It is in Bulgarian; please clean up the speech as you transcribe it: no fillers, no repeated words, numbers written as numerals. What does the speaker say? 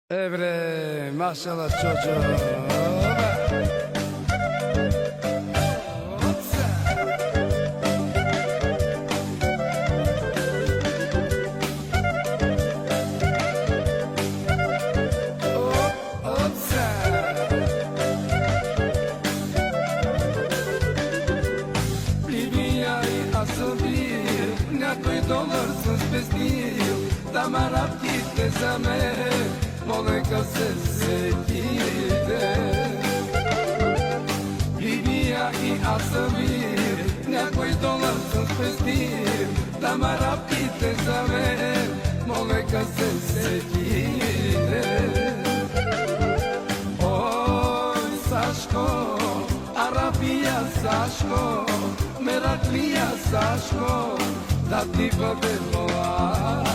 Evre maşallah çocuğum. Някой долар с бездил, там арабките за мен, молека се сетите. Либия и Асавир, някой долар с бездил, там арабките за мен, молека се сетите. Ой, Сашко, Арабия, Сашко, Мераклия, Сашко, da ti бъде моя.